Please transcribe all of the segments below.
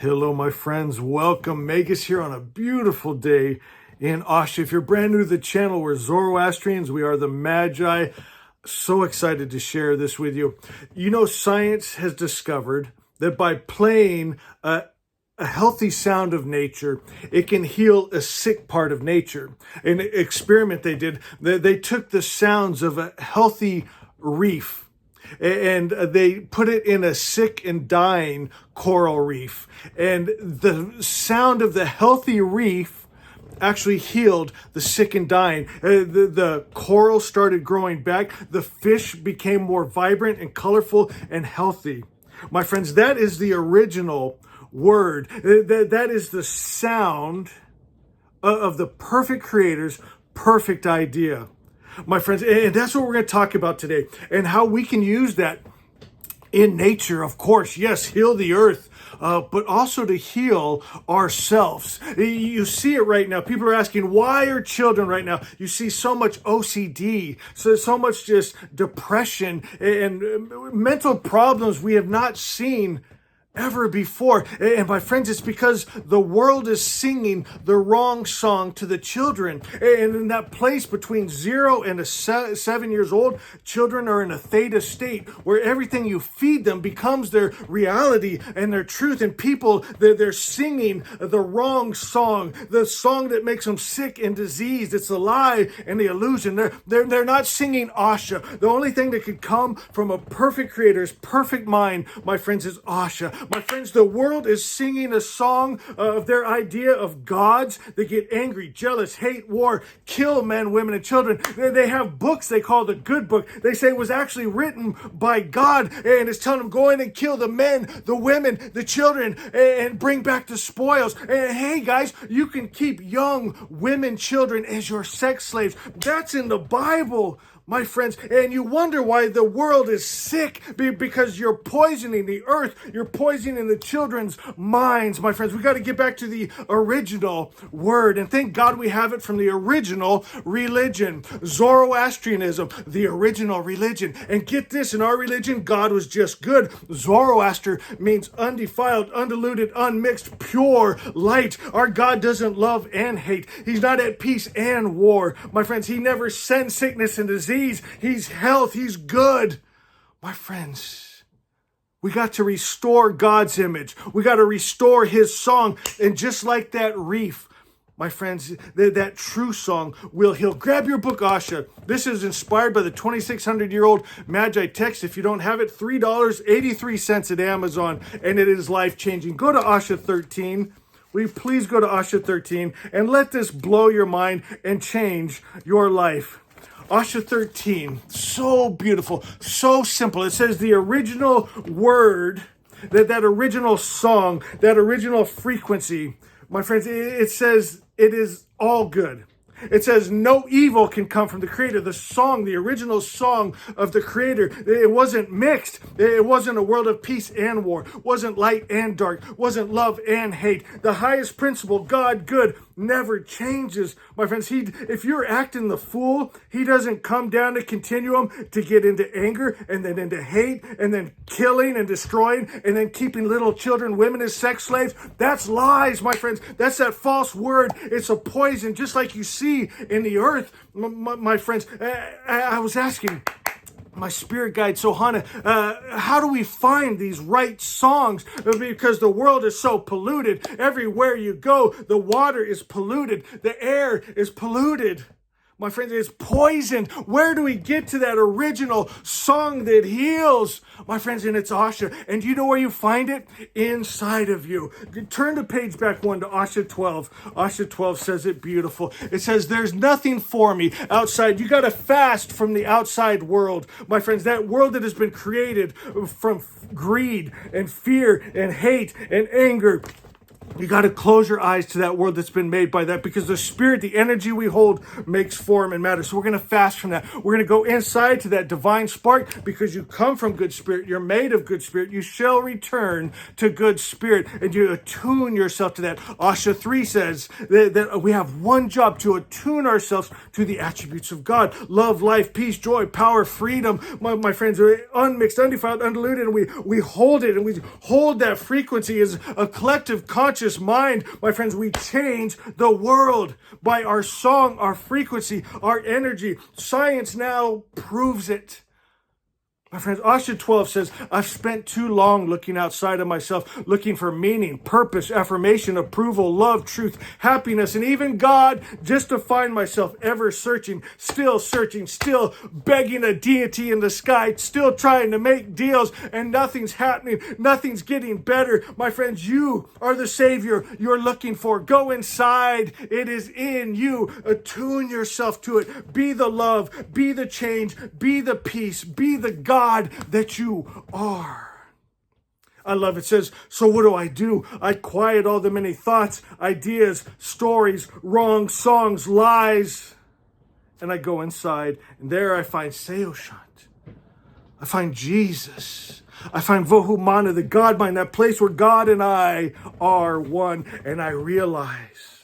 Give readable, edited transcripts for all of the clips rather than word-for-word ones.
Hello, my friends. Welcome. Megas here on a beautiful day in Asha. If you're brand new to the channel, we're Zoroastrians. We are the Magi. So excited to share this with you. You know, science has discovered that by playing a healthy sound of nature, it can heal a sick part of nature. An experiment they did, they took the sounds of a healthy reef and they put it in a sick and dying coral reef. And the sound of the healthy reef actually healed the sick and dying. The coral started growing back. The fish became more vibrant and colorful and healthy. My friends, that is the original word. That is the sound of the perfect creator's perfect idea. My friends, and that's what we're going to talk about today, and how we can use that in nature, of course. Yes, heal the earth, but also to heal ourselves. You see it right now. People are asking, why are children right now? You see so much OCD, so much just depression and mental problems we have not seen ever before. And my friends, it's because the world is singing the wrong song to the children. And in that place between 0 and 7 years old, children are in a theta state where everything you feed them becomes their reality and their truth. And people, they're singing the wrong song, the song that makes them sick and diseased. It's the lie and the illusion. They're not singing Asha. The only thing that could come from a perfect creator's perfect mind, my friends, is Asha. My friends, the world is singing a song of their idea of gods. They get angry, jealous, hate, war, kill men, women, and children. They have books they call the good book. They say it was actually written by God, and it's telling them, go in and kill the men, the women, the children, and bring back the spoils. And hey, guys, you can keep young women, children as your sex slaves. That's in the Bible, my friends. And you wonder why the world is sick, because you're poisoning the earth. You're poisoning the children's minds, my friends. We got to get back to the original word. And thank God we have it from the original religion, Zoroastrianism, the original religion. And get this, in our religion, God was just good. Zoroaster means undefiled, undiluted, unmixed, pure light. Our God doesn't love and hate. He's not at peace and war, my friends. He never sends sickness and disease. He's health. He's good. My friends, we got to restore God's image. We got to restore his song. And just like that reef, my friends, that true song will heal. Grab your book, Asha. This is inspired by the 2,600-year-old Magi text. If you don't have it, $3.83 at Amazon, and it is life-changing. Go to Asha 13. Will you please go to Asha 13 and let this blow your mind and change your life? Asha 13, so beautiful, so simple. It says the original word, that original song, that original frequency, my friends, it says it is all good. It says no evil can come from the creator. The song, the original song of the creator, it wasn't mixed. It wasn't a world of peace and war. It wasn't light and dark. It wasn't love and hate. The highest principle, God good, never changes. My friends, if you're acting the fool, he doesn't come down the continuum to get into anger and then into hate and then killing and destroying and then keeping little children, women as sex slaves. That's lies, my friends. That's that false word. It's a poison, just like you see in the earth, my friends. I was asking my spirit guide, Sohana, how do we find these right songs? Because the world is so polluted. Everywhere you go, the water is polluted. The air is polluted. My friends, it's poisoned. Where do we get to that original song that heals? My friends, and it's Asha. And do you know where you find it? Inside of you. Turn the page back one to Asha 12. Asha 12 says it beautiful. It says, there's nothing for me outside. You got to fast from the outside world. My friends, that world that has been created from greed and fear and hate and anger You got to close your eyes to that world that's been made by that, because the spirit, the energy we hold, makes form and matter. So we're going to fast from that. We're going to go inside to that divine spark, because you come from good spirit. You're made of good spirit. You shall return to good spirit, and you attune yourself to that. Asha 3 says that we have one job: to attune ourselves to the attributes of God: love, life, peace, joy, power, freedom. My friends, are unmixed, undefiled, undiluted, and we hold it, and we hold that frequency as a collective conscious mind. My friends, we change the world by our song, our frequency, our energy. Science now proves it. My friends, Asha 12 says, I've spent too long looking outside of myself, looking for meaning, purpose, affirmation, approval, love, truth, happiness, and even God, just to find myself ever searching, still begging a deity in the sky, still trying to make deals, and nothing's happening. Nothing's getting better. My friends, you are the Savior you're looking for. Go inside. It is in you. Attune yourself to it. Be the love. Be the change. Be the peace. Be the God that you are. I love it. It says, so what do? I quiet all the many thoughts, ideas, stories, wrong songs, lies. And I go inside, and there I find Seoshant. I find Jesus. I find Vohumana, the God mind, that place where God and I are one. And I realize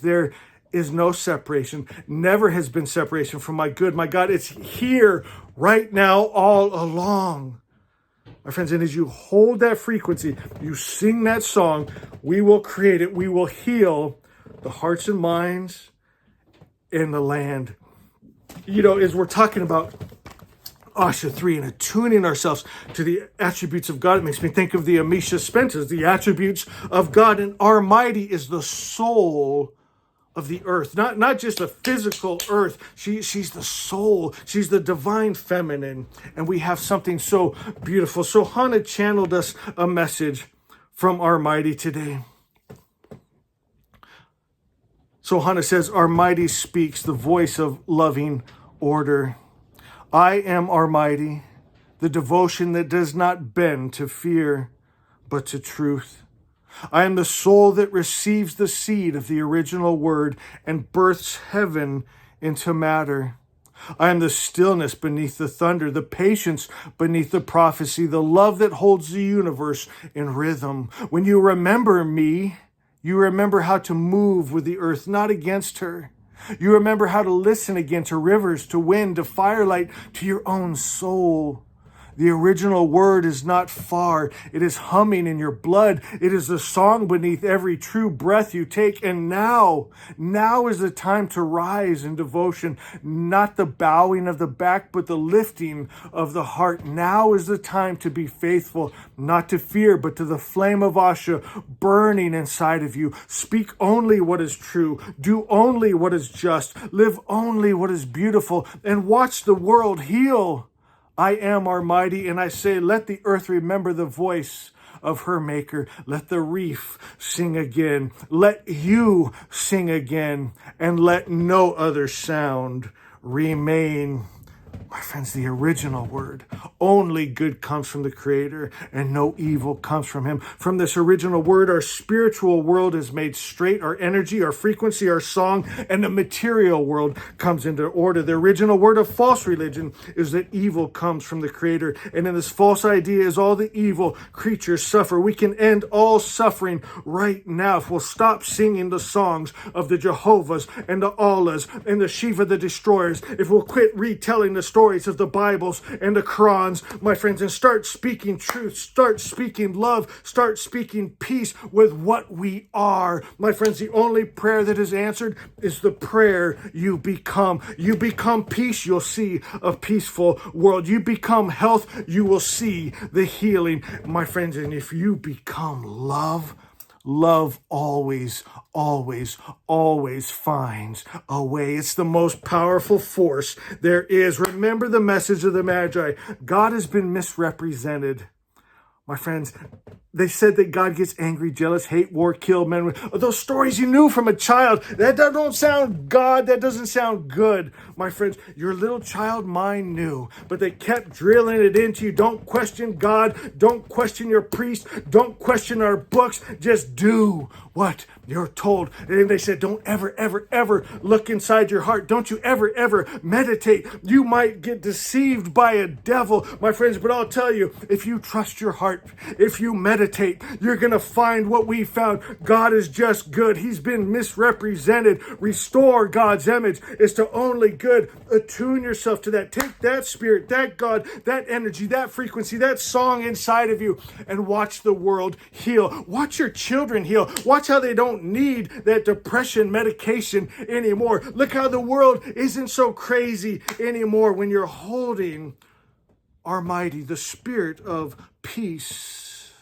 there is no separation, never has been separation from my good, my God. It's here right now, all along. My friends, and as you hold that frequency, you sing that song, we will create it. We will heal the hearts and minds in the land. You know, as we're talking about Asha 3 and attuning ourselves to the attributes of God, it makes me think of the Amisha Spences, the attributes of God. And Almighty is the soul of the earth, not just a physical earth. She's the soul. She's the divine feminine. And we have something so beautiful. So Hannah channeled us a message from Almighty today. So Hannah says, Almighty speaks, the voice of loving order. I am Almighty, the devotion that does not bend to fear, but to truth. I am the soul that receives the seed of the original word and births heaven into matter. I am the stillness beneath the thunder, the patience beneath the prophecy, the love that holds the universe in rhythm. When you remember me, you remember how to move with the earth, not against her. You remember how to listen again to rivers, to wind, to firelight, to your own soul. The original word is not far. It is humming in your blood. It is the song beneath every true breath you take. And now is the time to rise in devotion, not the bowing of the back, but the lifting of the heart. Now is the time to be faithful, not to fear, but to the flame of Asha burning inside of you. Speak only what is true. Do only what is just. Live only what is beautiful, and watch the world heal. I am Almighty, and I say, let the earth remember the voice of her maker. Let the reef sing again. Let you sing again, and let no other sound remain. My friends, the original word. Only good comes from the Creator, and no evil comes from Him. From this original word, our spiritual world is made straight. Our energy, our frequency, our song, and the material world comes into order. The original word of false religion is that evil comes from the Creator. And in this false idea is all the evil creatures suffer. We can end all suffering right now if we'll stop singing the songs of the Jehovahs and the Allahs and the Shiva the Destroyers. If we'll quit retelling the stories of the Bibles and the Qurans, my friends, and start speaking truth, start speaking love, start speaking peace with what we are. My friends, the only prayer that is answered is the prayer you become. You become peace, you'll see a peaceful world. You become health, you will see the healing. My friends, and if you become love, love always finds a way. It's the most powerful force there is. Remember the message of the Magi. God has been misrepresented. My friends, They said that God gets angry, jealous, hate, war, kill, men. Those stories you knew from a child. That don't sound God. That doesn't sound good. My friends, your little child mind knew, but they kept drilling it into you. Don't question God. Don't question your priest. Don't question our books. Just do what you're told. And they said, don't ever, ever, ever look inside your heart. Don't you ever, ever meditate. You might get deceived by a devil, my friends. But I'll tell you, if you trust your heart, if you meditate, you're going to find what we found. God is just good. He's been misrepresented. Restore God's image is to only good. Attune yourself to that. Take that spirit, that God, that energy, that frequency, that song inside of you, and watch the world heal. Watch your children heal. Watch how they don't need that depression medication anymore. Look how the world isn't so crazy anymore when you're holding Almighty, the spirit of peace.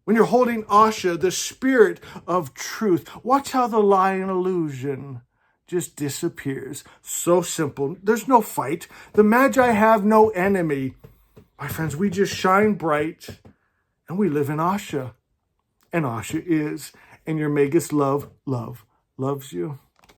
When you're holding Asha, the spirit of truth. Watch how the lie and illusion just disappears. So simple. There's no fight. The Magi have no enemy. My friends, we just shine bright and we live in Asha. And Asha is. And your Magus loves you.